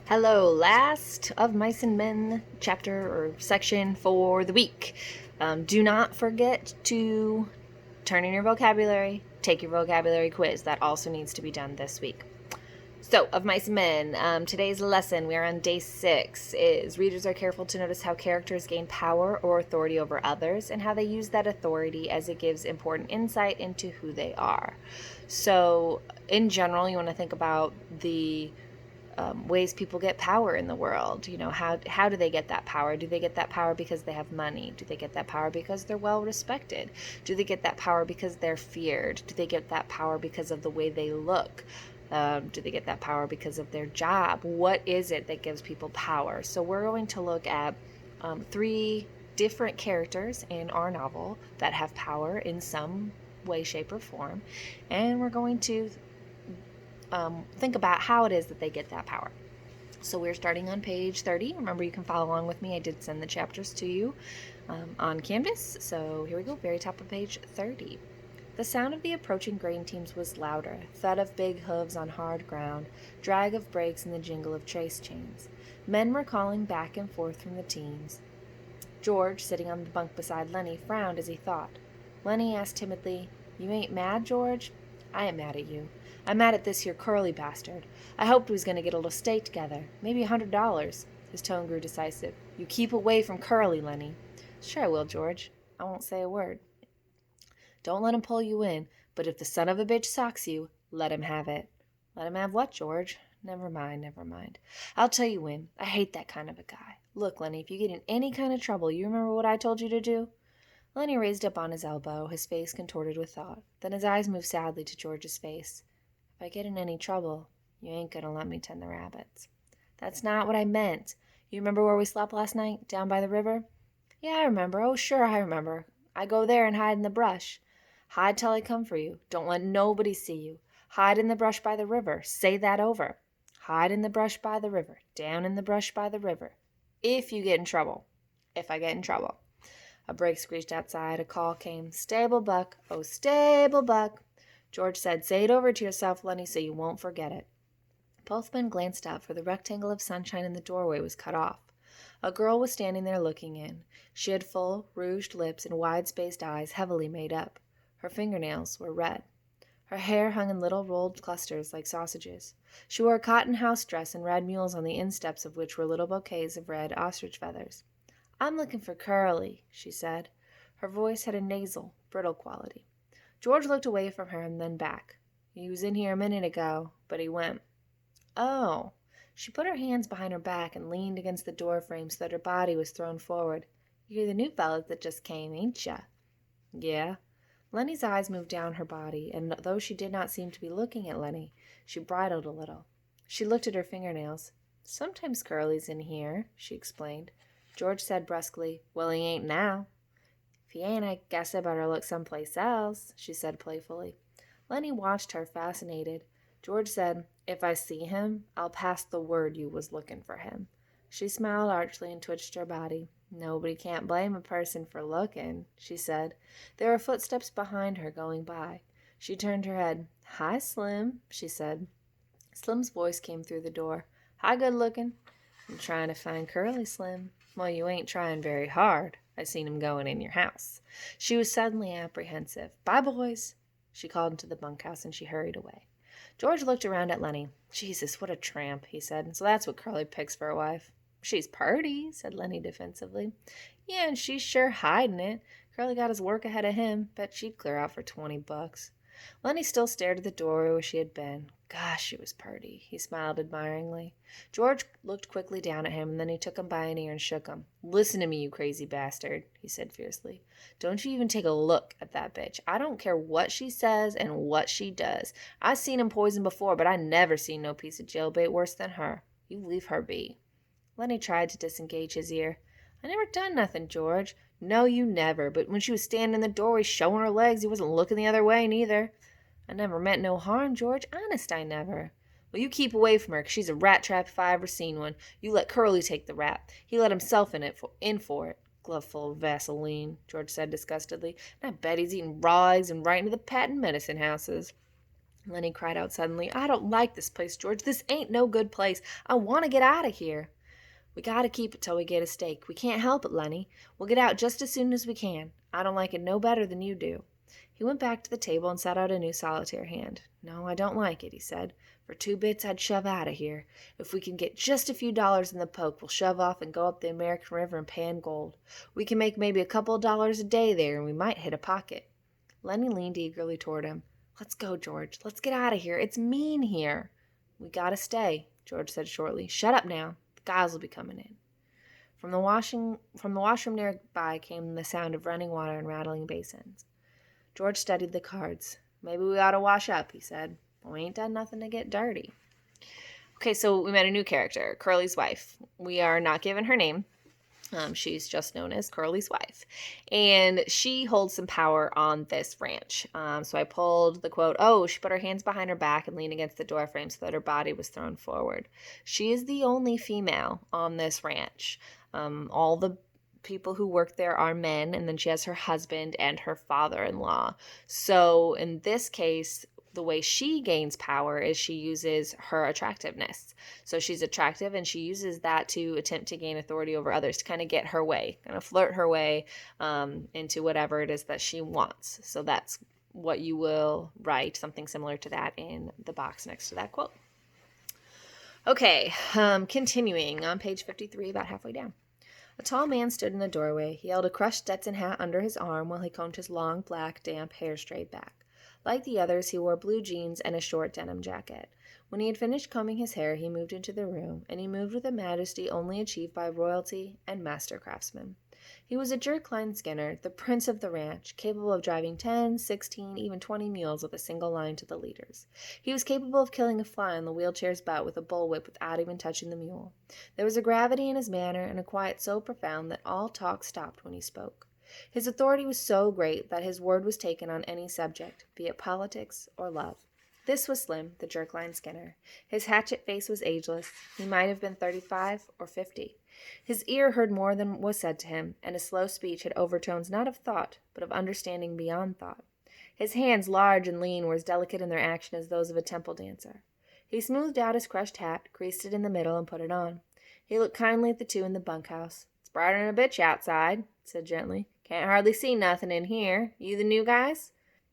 Hello, last of Mice and Men chapter or section for the week. Do not forget to turn in your vocabulary, take your vocabulary quiz. That also needs to be done this week. So, of Mice and Men, today's lesson, we are on day 6, is readers are careful to notice how characters gain power or authority over others and how they use that authority as it gives important insight into who they are. So, in general, you want to think about the ways people get power in the world. How do they get that power? Do they get that power because they have money? Do they get that power because they're well respected? Do they get that power because they're feared? Do they get that power because of the way they look? Do they get that power because of their job? What is it that gives people power? So we're going to look at 3 different characters in our novel that have power in some way, shape, or form, and we're going to think about how it is that they get that power. So we're starting on page 30. Remember, you can follow along with me. I did send the chapters to you on Canvas. So here we go, very top of page 30. The sound of the approaching grain teams was louder, thud of big hooves on hard ground, drag of brakes, and the jingle of trace chains. Men were calling back and forth from the teams. George, sitting on the bunk beside Lenny, frowned as he thought. Lenny asked timidly, "You ain't mad, George?" "I ain't mad at you. I'm mad at this here Curly bastard. I hoped we was going to get a little stake together. Maybe $100. His tone grew decisive. "You keep away from Curly, Lenny." "Sure I will, George. I won't say a word." "Don't let him pull you in, but if the son of a bitch socks you, let him have it." "Let him have what, George?" Never mind. I'll tell you when. I hate that kind of a guy. Look, Lenny, if you get in any kind of trouble, you remember what I told you to do?" Lenny raised up on his elbow, his face contorted with thought. Then his eyes moved sadly to George's face. "If I get in any trouble, you ain't gonna let me tend the rabbits." "That's not what I meant. You remember where we slept last night, down by the river?" "Yeah, I remember. Oh, sure, I remember. I go there and hide in the brush." "Hide till I come for you. Don't let nobody see you. Hide in the brush by the river. Say that over. Hide in the brush by the river. Down in the brush by the river. If you get in trouble. If I get in trouble." A brake screeched outside. A call came. "Stable Buck. Oh, Stable Buck." George said, "Say it over to yourself, Lenny, so you won't forget it." Both men glanced up, for the rectangle of sunshine in the doorway was cut off. A girl was standing there looking in. She had full, rouged lips and wide-spaced eyes heavily made up. Her fingernails were red. Her hair hung in little rolled clusters like sausages. She wore a cotton house dress and red mules on the insteps of which were little bouquets of red ostrich feathers. "I'm looking for Curly," she said. Her voice had a nasal, brittle quality. George looked away from her and then back. "He was in here a minute ago, but he went." "Oh." She put her hands behind her back and leaned against the door frame so that her body was thrown forward. "You're the new fellas that just came, ain't ya?" "Yeah." Lenny's eyes moved down her body, and though she did not seem to be looking at Lenny, she bridled a little. She looked at her fingernails. "Sometimes Curly's in here," she explained. George said brusquely, "Well, he ain't now." "If he ain't, I guess I better look someplace else," she said playfully. Lenny watched her, fascinated. George said, "If I see him, I'll pass the word you was looking for him." She smiled archly and twitched her body. "Nobody can't blame a person for looking," she said. There were footsteps behind her going by. She turned her head. "Hi, Slim," she said. Slim's voice came through the door. "Hi, good looking." "I'm trying to find Curly, Slim." "Well, you ain't trying very hard. I seen him going in your house." She was suddenly apprehensive. "Bye, boys," she called into the bunkhouse, and she hurried away. George looked around at Lenny. "Jesus, what a tramp," he said. "So that's what Curly picks for a wife." "She's purty," said Lenny defensively. "Yeah, and she's sure hiding it. Curly got his work ahead of him. Bet she'd clear out for $20. Lenny still stared at the doorway where she had been. Gosh, she was purty. He smiled admiringly. George looked quickly down at him, and then he took him by an ear and shook him. "Listen to me, you crazy bastard," he said fiercely. "Don't you even take a look at that bitch. I don't care what she says and what she does. I seen him poison before, but I never seen no piece of jailbait worse than her. You leave her be." Lenny tried to disengage his ear. "I never done nothing, George." "No, you never. But when she was standing in the doorway showing her legs, you wasn't looking the other way, neither." "I never meant no harm, George. Honest, I never." "Well, you keep away from her, 'cause she's a rat trap if I ever seen one. You let Curly take the rap. He let himself in for it. Glove full of Vaseline," George said disgustedly. "And I bet he's eating raw eggs and right into the patent medicine houses." Lenny cried out suddenly. I don't like this place, George. This ain't no good place. I want to get out of here. We gotta keep it till we get a steak. We can't help it, Lenny. We'll get out just as soon as we can. I don't like it no better than you do. He went back to the table and set out a new solitaire hand. No, I don't like it, he said. For 2 bits, I'd shove out of here. If we can get just a few dollars in the poke, we'll shove off and go up the American River and pan gold. We can make maybe a couple of dollars a day there, and we might hit a pocket. Lenny leaned eagerly toward him. Let's go, George. Let's get out of here. It's mean here. We gotta stay, George said shortly. Shut up now. The guys will be coming in. From the washroom nearby came the sound of running water and rattling basins. George studied the cards. Maybe we ought to wash up, he said. We ain't done nothing to get dirty. Okay, so we met a new character, Curly's wife. We are not given her name. She's just known as Curly's wife. And she holds some power on this ranch. So I pulled the quote, she put her hands behind her back and leaned against the doorframe so that her body was thrown forward. She is the only female on this ranch. All the people who work there are men, and then she has her husband and her father-in-law. So in this case, the way she gains power is she uses her attractiveness. So she's attractive, and she uses that to attempt to gain authority over others, to kind of get her way, kind of flirt her way into whatever it is that she wants. So that's what you will write, something similar to that in the box next to that quote. Okay, continuing on page 53, about halfway down. A tall man stood in the doorway. He held a crushed Stetson hat under his arm while he combed his long, black, damp hair straight back. Like the others, he wore blue jeans and a short denim jacket. When he had finished combing his hair, he moved into the room, and he moved with a majesty only achieved by royalty and master craftsmen. He was a jerk-line skinner, the prince of the ranch, capable of driving 10, 16, even 20 mules with a single line to the leaders. He was capable of killing a fly on the wheelchair's butt with a bullwhip without even touching the mule. There was a gravity in his manner and a quiet so profound that all talk stopped when he spoke. His authority was so great that his word was taken on any subject, be it politics or love. This was Slim, the jerk-line skinner. His hatchet face was ageless. He might have been 35 or 50. His ear heard more than was said to him, and his slow speech had overtones not of thought, but of understanding beyond thought. His hands, large and lean, were as delicate in their action as those of a temple dancer. He smoothed out his crushed hat, creased it in the middle, and put it on. He looked kindly at the two in the bunkhouse. It's brighter than a bitch outside, said gently. Can't hardly see nothing in here. You the new guys?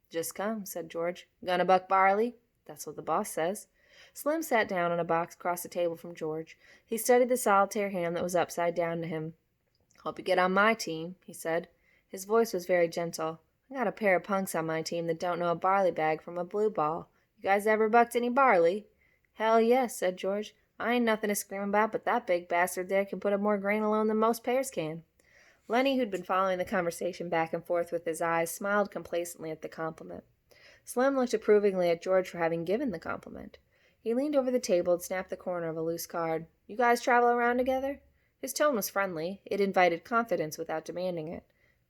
Just come, said George. Gonna buck barley? That's what the boss says. Slim sat down on a box across the table from George. He studied the solitaire hand that was upside down to him. Hope you get on my team, he said. His voice was very gentle. I got a pair of punks on my team that don't know a barley bag from a blue ball. You guys ever bucked any barley? Hell yes, said George. I ain't nothing to scream about, but that big bastard there can put up more grain alone than most pears can. Lenny, who'd been following the conversation back and forth with his eyes, smiled complacently at the compliment. Slim looked approvingly at George for having given the compliment. He leaned over the table and snapped the corner of a loose card. You guys travel around together? His tone was friendly. It invited confidence without demanding it.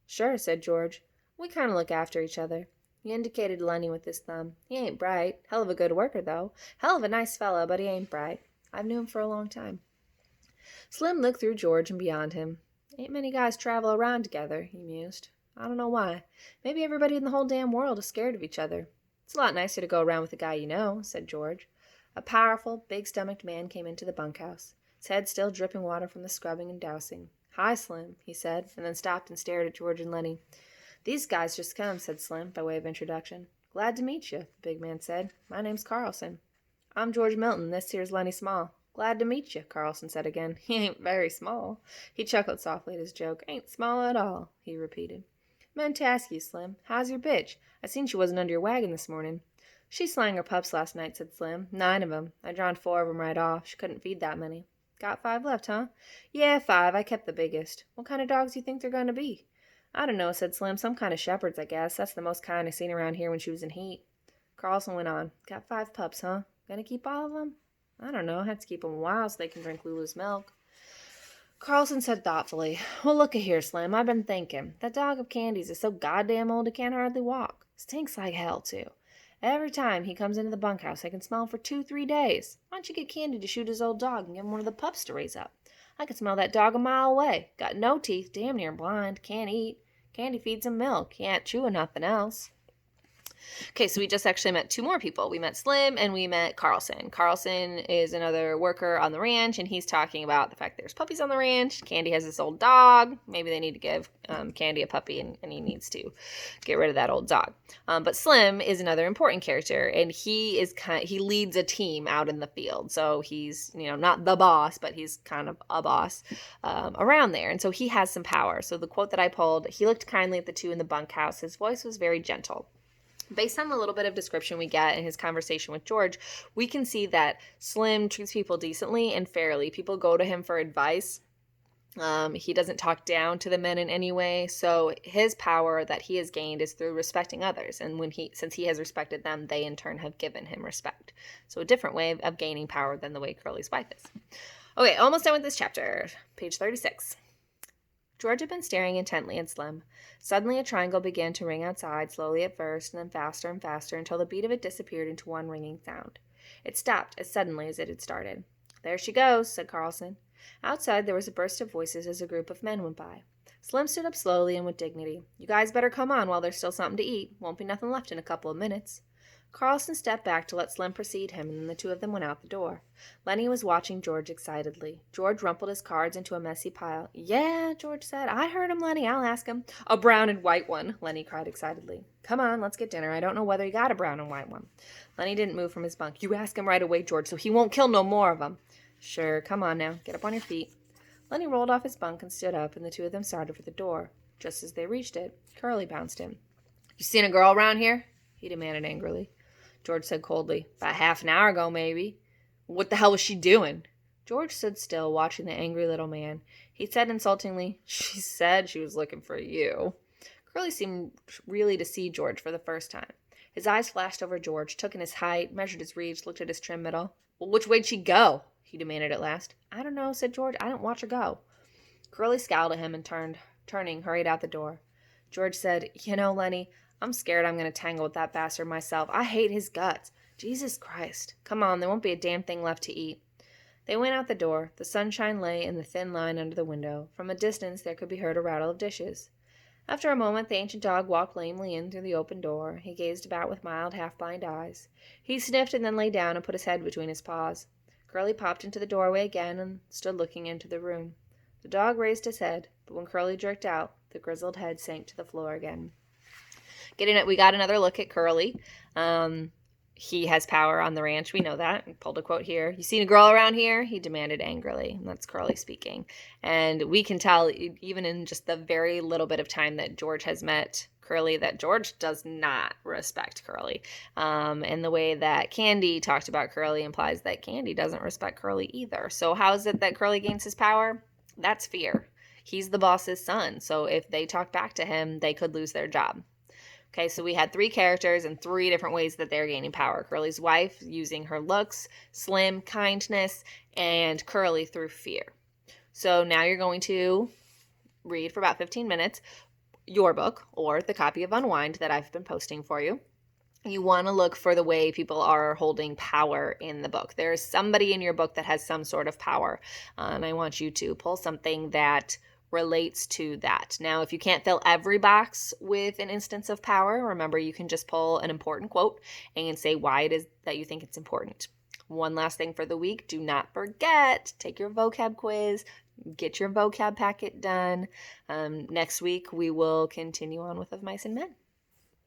Sure, said George. We kind of look after each other. He indicated Lenny with his thumb. He ain't bright. Hell of a good worker, though. Hell of a nice fellow, but he ain't bright. I've known him for a long time. Slim looked through George and beyond him. Ain't many guys travel around together, he mused. I don't know why. Maybe everybody in the whole damn world is scared of each other. It's a lot nicer to go around with a guy you know, said George. A powerful, big-stomached man came into the bunkhouse, his head still dripping water from the scrubbing and dousing. Hi, Slim, he said, and then stopped and stared at George and Lenny. These guys just come, said Slim, by way of introduction. Glad to meet you, the big man said. My name's Carlson. I'm George Milton. This here's Lenny Small. Glad to meet you, Carlson said again. He ain't very small. He chuckled softly at his joke. Ain't small at all, he repeated. Meant to ask you, Slim, how's your bitch? I seen she wasn't under your wagon this morning. She slang her pups last night, said Slim. 9 of 'em. I drawn 4 of 'em right off. She couldn't feed that many. Got 5 left, huh? Yeah, 5. I kept the biggest. What kind of dogs do you think they're going to be? I don't know, said Slim. Some kind of shepherds, I guess. That's the most kind I seen around here when she was in heat. Carlson went on. Got 5 pups, huh? Gonna keep all of 'em? I don't know. Had to keep 'em a while so they can drink Lulu's milk. Carlson said thoughtfully, Well, look-a-here, Slim. I've been thinking. That dog of Candy's is so goddamn old he can't hardly walk. Stinks like hell, too. Every time he comes into the bunkhouse, I can smell him for 2-3 days. Why don't you get Candy to shoot his old dog and give him one of the pups to raise up? I can smell that dog a mile away. Got no teeth, damn near blind, can't eat. Candy feeds him milk. He ain't chewing nothing else. Okay, so we just actually met two more people. We met Slim and we met Carlson. Carlson is another worker on the ranch, and he's talking about the fact there's puppies on the ranch. Candy has this old dog. Maybe they need to give Candy a puppy, and he needs to get rid of that old dog. But Slim is another important character, and he leads a team out in the field. So he's not the boss, but he's kind of a boss around there, and so he has some power. So the quote that I pulled: "He looked kindly at the two in the bunkhouse. His voice was very gentle." Based on the little bit of description we get in his conversation with George, we can see that Slim treats people decently and fairly. People go to him for advice. He doesn't talk down to the men in any way. So his power that he has gained is through respecting others. And since he has respected them, they in turn have given him respect. So a different way of gaining power than the way Curly's wife is. Okay, almost done with this chapter. Page 36. George had been staring intently at Slim. Suddenly a triangle began to ring outside, slowly at first, and then faster and faster, until the beat of it disappeared into one ringing sound. It stopped as suddenly as it had started. "There she goes," said Carlson. Outside there was a burst of voices as a group of men went by. Slim stood up slowly and with dignity. "You guys better come on while there's still something to eat. Won't be nothing left in a couple of minutes." Carlson stepped back to let Slim precede him, and then the two of them went out the door. Lenny was watching George excitedly. George rumpled his cards into a messy pile. "Yeah," George said. "I heard him, Lenny. I'll ask him." "A brown and white one," Lenny cried excitedly. "Come on, let's get dinner. I don't know whether he got a brown and white one." Lenny didn't move from his bunk. "You ask him right away, George, so he won't kill no more of 'em." "Sure, come on now. Get up on your feet." Lenny rolled off his bunk and stood up, and the two of them started for the door. Just as they reached it, Curly bounced in. "You seen a girl around here?" he demanded angrily. George said coldly, "About half an hour ago, maybe." "What the hell was she doing?" George stood still, watching the angry little man. He said insultingly, "She said she was looking for you." Curly seemed really to see George for the first time. His eyes flashed over George, took in his height, measured his reach, looked at his trim middle. "Well, which way'd she go?" he demanded at last. "I don't know," said George. "I didn't watch her go." Curly scowled at him and turning, hurried out the door. George said, Lenny, I'm scared I'm going to tangle with that bastard myself. I hate his guts. Jesus Christ. Come on, there won't be a damn thing left to eat." They went out the door. The sunshine lay in the thin line under the window. From a distance there could be heard a rattle of dishes. After a moment the ancient dog walked lamely in through the open door. He gazed about with mild, half-blind eyes. He sniffed and then lay down and put his head between his paws. Curly popped into the doorway again and stood looking into the room. The dog raised his head, but when Curly jerked out, the grizzled head sank to the floor again. We got another look at Curly. He has power on the ranch. We know that. I pulled a quote here. "You seen a girl around here?" he demanded angrily. And that's Curly speaking. And we can tell, even in just the very little bit of time that George has met Curly, that George does not respect Curly. And the way that Candy talked about Curly implies that Candy doesn't respect Curly either. So how is it that Curly gains his power? That's fear. He's the boss's son. So if they talk back to him, they could lose their job. Okay, so we had three characters and three different ways that they're gaining power. Curly's wife using her looks, Slim, kindness, and Curly through fear. So now you're going to read for about 15 minutes your book or the copy of Unwind that I've been posting for you. You want to look for the way people are holding power in the book. There is somebody in your book that has some sort of power, and I want you to pull something that relates to that. Now, if you can't fill every box with an instance of power, remember you can just pull an important quote and say why it is that you think it's important. One last thing for the week, do not forget, take your vocab quiz, get your vocab packet done. Next week, we will continue on with Of Mice and Men.